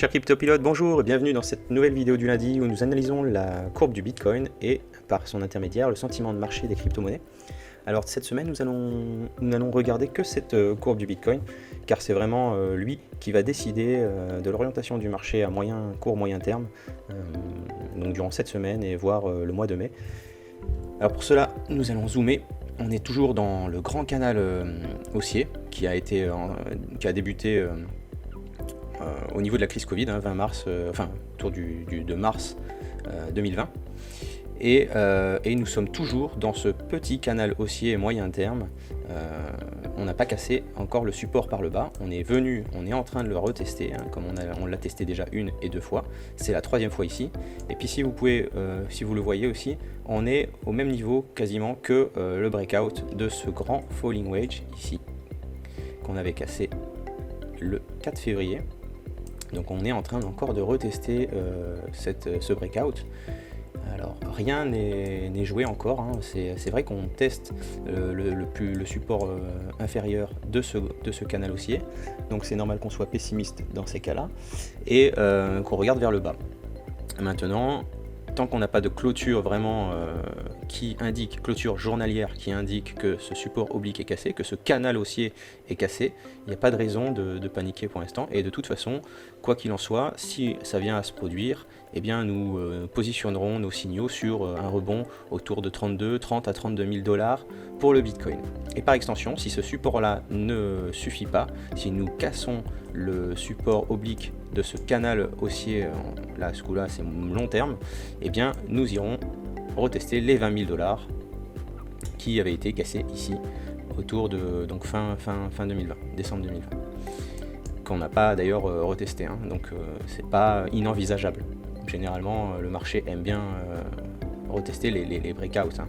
Chers cryptopilotes, bonjour et bienvenue dans cette nouvelle vidéo du lundi où nous analysons la courbe du Bitcoin et par son intermédiaire le sentiment de marché des crypto-monnaies. Alors cette semaine nous n'allons regarder que cette courbe du Bitcoin car c'est vraiment lui qui va décider de l'orientation du marché à court moyen terme, donc durant cette semaine et voire le mois de mai. Alors pour cela nous allons zoomer. On est toujours dans le grand canal haussier qui a débuté au niveau de la crise Covid, 20 mars, autour de mars 2020. Et nous sommes toujours dans ce petit canal haussier moyen terme. On n'a pas cassé encore le support par le bas. On est en train de le retester, comme on l'a testé déjà une et deux fois. C'est la troisième fois ici. Et puis si vous le voyez aussi, on est au même niveau quasiment que le breakout de ce grand falling wedge ici, qu'on avait cassé le 4 février. Donc on est en train encore de retester ce breakout. Alors rien n'est joué encore, c'est vrai qu'on teste le support inférieur de ce canal haussier, donc c'est normal qu'on soit pessimiste dans ces cas-là, et qu'on regarde vers le bas. Maintenant, tant qu'on n'a pas de clôture vraiment clôture journalière qui indique que ce support oblique est cassé, que ce canal haussier est cassé, il n'y a pas de raison de paniquer pour l'instant. Et de toute façon, quoi qu'il en soit, si ça vient à se produire, eh bien nous positionnerons nos signaux sur un rebond autour de 30 à 32 000 dollars pour le Bitcoin. Et par extension, si ce support-là ne suffit pas, si nous cassons le support oblique de ce canal haussier, là ce coup-là c'est long terme, eh bien nous irons retester les 20 000 dollars qui avaient été cassés ici autour de fin 2020, décembre 2020, qu'on n'a pas d'ailleurs retesté, donc c'est pas inenvisageable. Généralement le marché aime bien retester les breakouts.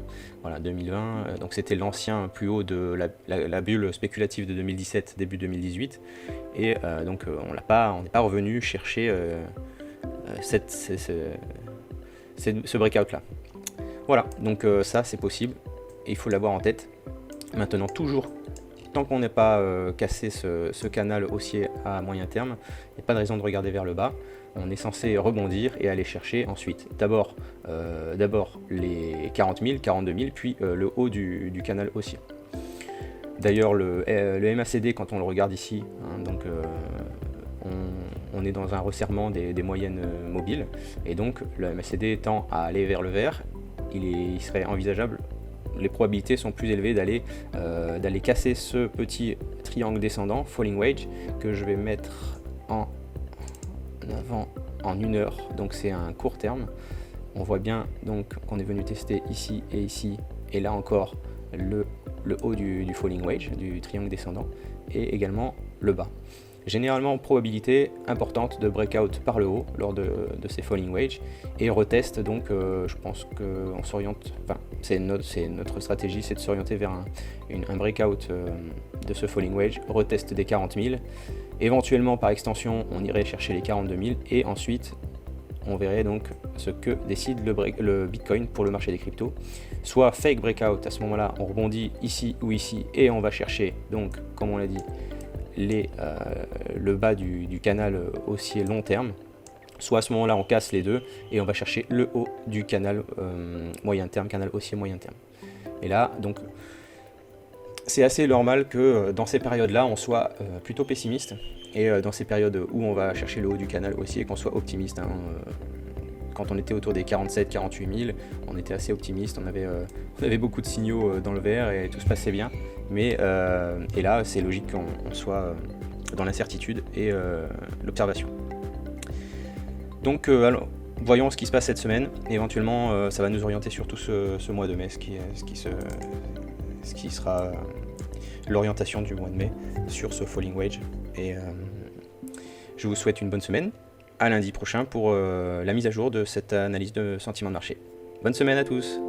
Voilà, 2020, donc c'était l'ancien plus haut de la bulle spéculative de 2017, début 2018, et donc on n'est pas revenu chercher ce breakout là. Voilà, donc ça c'est possible et il faut l'avoir en tête. Maintenant, toujours tant qu'on n'est pas cassé ce canal haussier à moyen terme, il n'y a pas de raison de regarder vers le bas. On est censé rebondir et aller chercher ensuite d'abord les 40 000, 42 000, puis le haut du canal haussier. D'ailleurs le MACD, quand on le regarde ici, donc on est dans un resserrement des moyennes mobiles, et donc le MACD tend à aller vers le vert. Il serait envisageable, les probabilités sont plus élevées d'aller casser ce petit triangle descendant, falling wedge, que je vais mettre en avant en 1 heure, donc c'est un court terme. On voit bien donc qu'on est venu tester ici, et là encore le haut du falling wedge, du triangle descendant, et également le bas. Généralement, probabilité importante de breakout par le haut lors de ces falling wedge, et retest, donc je pense qu'on s'oriente, c'est notre stratégie, c'est de s'orienter vers un breakout de ce falling wedge, retest des 40 000, éventuellement par extension on irait chercher les 42 000, et ensuite on verrait donc ce que décide le Bitcoin pour le marché des cryptos. Soit fake breakout, à ce moment-là on rebondit ici ou ici, et on va chercher, donc comme on l'a dit, le bas du canal haussier long terme, soit à ce moment là on casse les deux et on va chercher le haut du canal moyen terme, canal haussier moyen terme. Et là donc c'est assez normal que dans ces périodes là on soit plutôt pessimiste, et dans ces périodes où on va chercher le haut du canal haussier qu'on soit optimiste. Quand on était autour des 47 48 000, on était assez optimiste, on avait beaucoup de signaux dans le vert et tout se passait bien. Mais et là, c'est logique qu'on soit dans l'incertitude et l'observation. Donc, alors, voyons ce qui se passe cette semaine. Et éventuellement, ça va nous orienter sur tout ce mois de mai, ce qui sera l'orientation du mois de mai sur ce falling wedge. Et je vous souhaite une bonne semaine. À lundi prochain pour la mise à jour de cette analyse de sentiment de marché. Bonne semaine à tous!